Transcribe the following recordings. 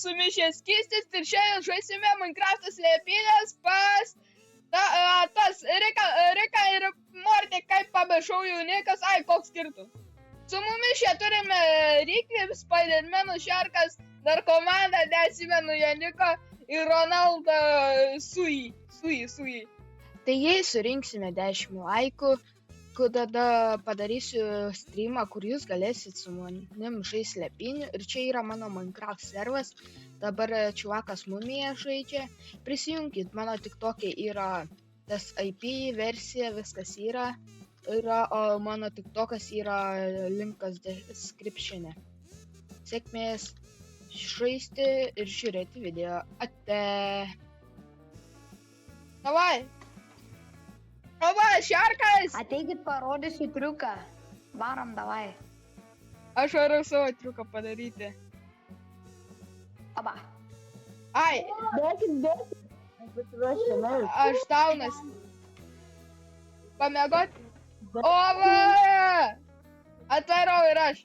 sumišęs skystis ir šiandien žaisime Minecraft'o slėpynės pas tas Rika ir Morty, kaip pamiršau jaunikas, koks skirtų. Su mumis čia turime Riklį, Spidermanų Šarkas, dar komandą, neatsimenu Janiko ir Ronaldą Sui. Tai jei surinksime 10 laikų, tada padarysiu streamą, kur jūs galėsit su manim žaisti slėpynių. Ir čia yra mano Minecraft servas. Dabar čiuvakas Mumija žaidžia. Prisijunkit, mano TikTok'e yra tas IP versija, viskas yra. O mano TikTok'as yra linkas description'e. Sėkmės žaisti ir žiūrėti video. Ate. Davai! Davai, Šarkas! Ateikit, parodysiu triuką. Varom, davai. Aš varau savo triuką padaryti. Oba. Ai! Bėkit. Aš daunas. Pamiegot? O, va! Atvarau ir aš.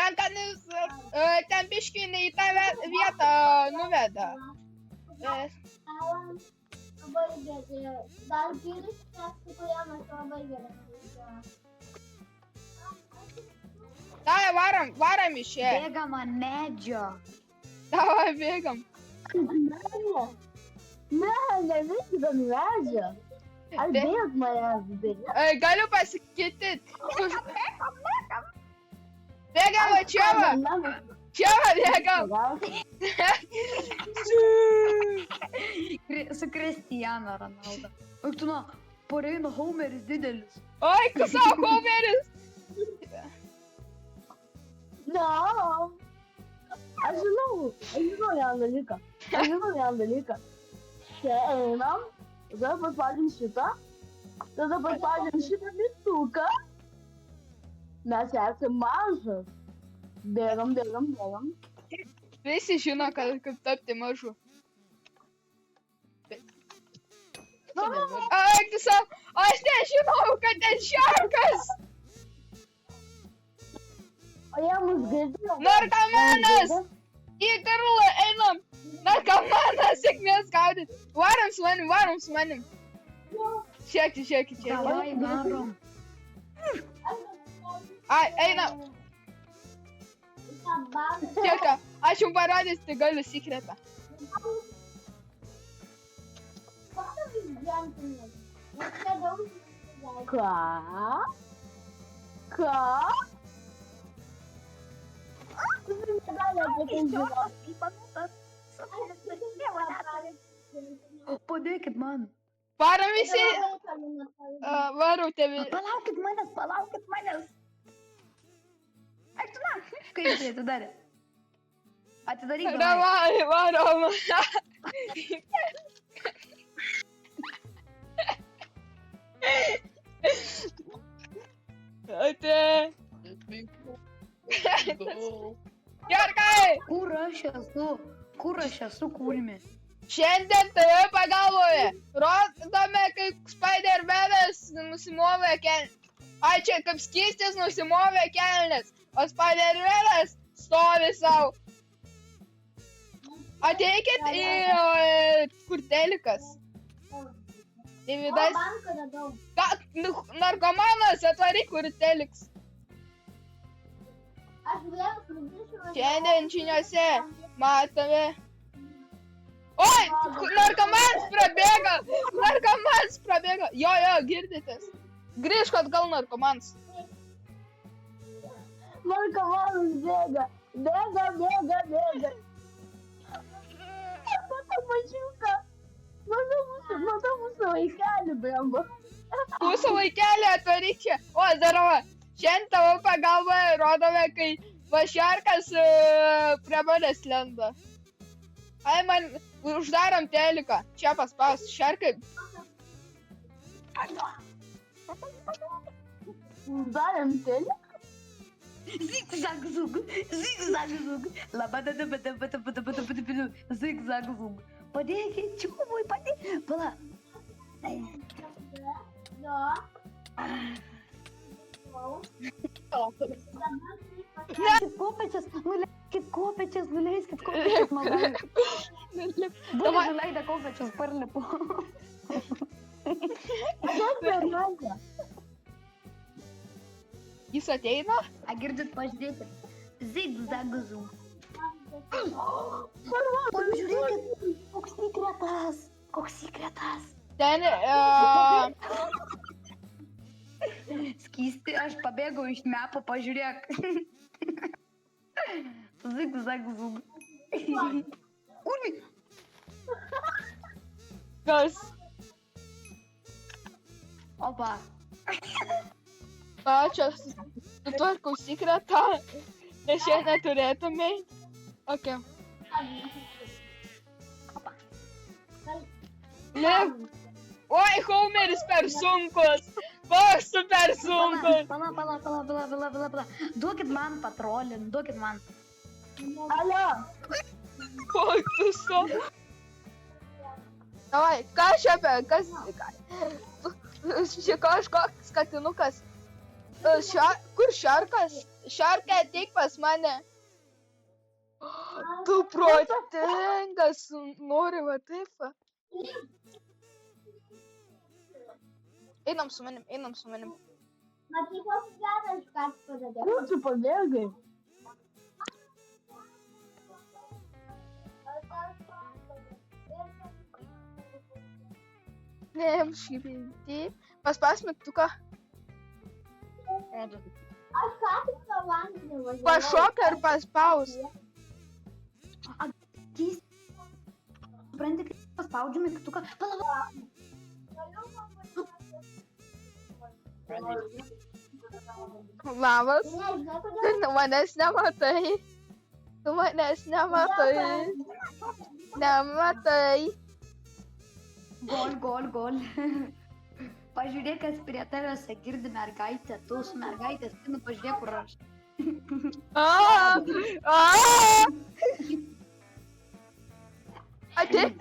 Ten biškį ne į tą vietą nuveda. Labai gerai. Dar gilis, nes kurioje mes labai gerai. Davai, varam iš čia. Bėgam ant medžio. Davai, bėgam. Ne, visi ant medžio. Aš bėg manęs bėg. Galiu pasakyti. Bėgam, va čia va. Čia va, bėgam. Su Cristiano Ronaldo. Oi, tu pareina Homeris didelis. Oi, kusau, Homeris. No. Aš žinau vieną dalyką. Čia einam, tada paspaudžiam šitą mygtuką. Mes esame mažas. Bėgam. Visi žino, kaip tapti mažu. Ai, kusau, aš nežinau, kad ten Šarkas. O jie mus girdėjo. Narkomanas! Į karulą einam! Narkomanas, sėkmės gaudyt! Varom su manim! Žiūrėkit. Davai, varom. Ai, einam! Žiūrėk, aš jums parodysiu galiu sekretą. Ką? Padėkit man. Varom visi! Varau tėvį. Palaukit manęs. Aš tu na. Kaip tai atidarė? Atidaryk. Davai, varom. Ate. Jarkai! Kur aš esu kūrime? Šiandien tave pagalvoje. Rodome, kaip Spidermanas nusimovė kelnes. Ai, čia kaip skystis nusimovė kelnes, o Spidermanas stovi savo. Ateikit į kur telikas. Į vidas. Narkomanas, atvaryk kur teliks. Šiandien žiniose matome. Oi, narkomanas prabėga. Jo, girditės. Grįžk atgal narkomanas. Narkomanas bėga. Matau mažiuką. Matau mūsų vaikelį, blemba. Mūsų vaikelį atvaryk čia. O, zdarova. Šiandien tavo pagalboje rodome, kai Šarkas prie manęs lenda. Ai, man uždarom teliką. Čia paspaus. Šarkai. Uždarėm teliką? Zigzag-zug. Zigzag-zug. Padėkit, čiūmui, padėkit. Pala. Nuleiskit kopėčias, malonu. Būtų Davai. nuleidę kopėčias, parlipu. Jis ateina? A girdit, pažiūrėkit. Zigzagzų. Pažiūrėkit, koks sekretas. Ten, Skysti, aš pabėgau iš mepo, pažiūrėk. Zigzagzų. Urmi. kas? Opa. Pačios, sutvarkau sekretą, nes čia neturėtumai. Ok. Ne. Oi, Homeris per sunkus. Koks tu per sunkus. Pala. Duokit man patrolin, duokit man. Alio. Koks tu su. Davai, ką čia apie, kas? Čia kažkoks katinukas. Kur šarkas? Šarkai, ateik pas mane. Tu protingas, nori va taip va. Einam su manim. Matai, koks geras kas padeda. Kur tu pabėgai? Nemškipinti. Paspaus mygtuką. Aš ką tik pro vandenį važiavau. Pašok ir paspaus. Supranti, kai paspaudžiu mygtuką. Pala. Labas. Nežinai, kodėl Tu manęs nematai. Nematai. Gol. Pažiūrėk, kas prie tavęs girdi mergaitę. Tu su mergaitės, tu pažiūrėk, kur aš. Ateik.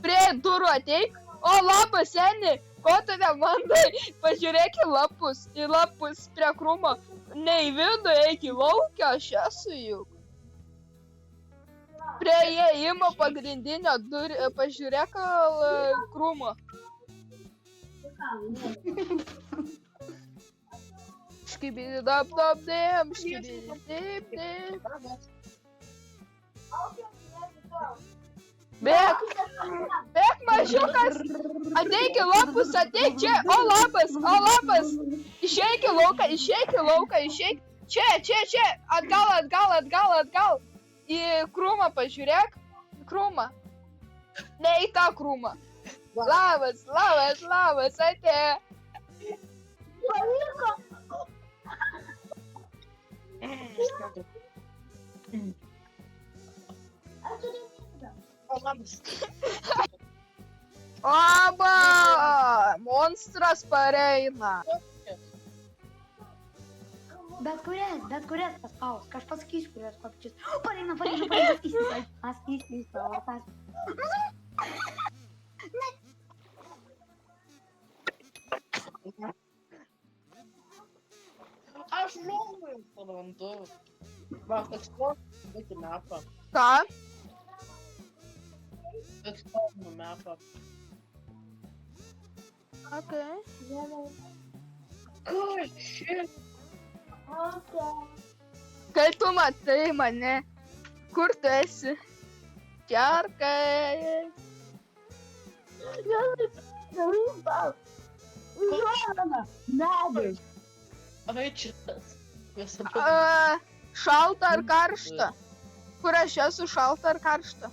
Prie durų ateik. O, labas, seni. Ko tu nemandai? Pažiūrėk į lapus prie krūmo. Ne į vidų, eik į lauką, aš esu juk. Prie įėjimo pagrindinio durų, pažiūrėk krūmo. Škibidi dap, škibidi dip. Bėk, mažiukas. Ateik į lapus, ateik čia. O, labas. Išeik į lauką. Čia. Atgal. Į krūmą pažiūrėk. Krūmą. Ne į tą krūmą. Labas, ateik. pavyko. Aš turiu minutę. Oba! Monstras pareina. Bet kurias paspaus, aš pasakysiu, kurias kopčius. Pareina, įslysta. Aš noriu palandu. Va, eksportuoti būti mapą. Ką? Eksportuoti mapą. Okay. Good shit. Okay. Kai tu matai mane, kur tu esi? Čarkai. Medis. Ai, čia tas. Šalta ar karšta? Kur aš esu, šalta ar karšta?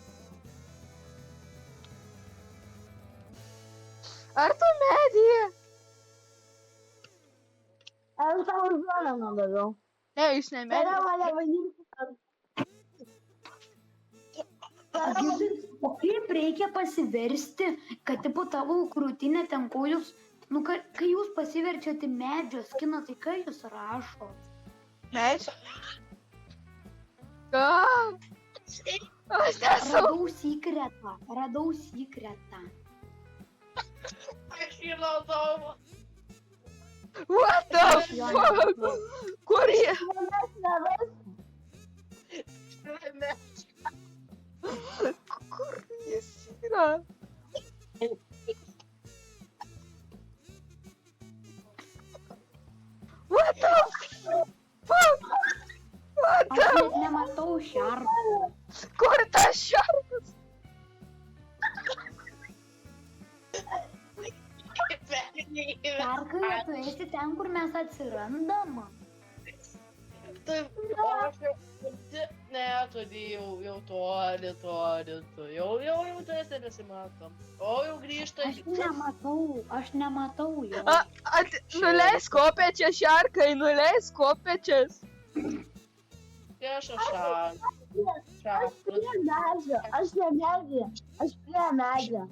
Ar tu medyje? Aš tau užuomeną daviau. Ne, jūs ne medyje. Mane vadinti. O kaip reikia pasiversti, kad tipo tavo krūtinė ten kojus, nu kai jūs pasiverčiate medžio skiną, tai ką jūs rašot? Medžio? Ką? Aš nesu. Radau sekretą. Aš jį naudojau. What the fuck? Kur jie? Kur jis yra? What the fuck? What Aš the... net nematau šarko. Kur tas šarkas? Šarkai, tu esi ten, kur mes atsirandam. Taip, o aš jau... Ne, todėl jau toli, jau tu esi nesimatom. O jau grįžta. Aš nematau jo. Nuleis kopečias, šarkai, nuleis kopečias. Prieš šalį. Prie medžio, aš ne medžio, aš prie medžio.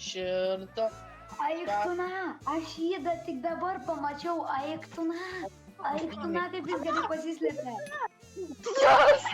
Širta. Aiktuna, aš jį tik dabar pamačiau, Aiktuna. Aiktuna, kaip jis gerai pasislėpė. Jos!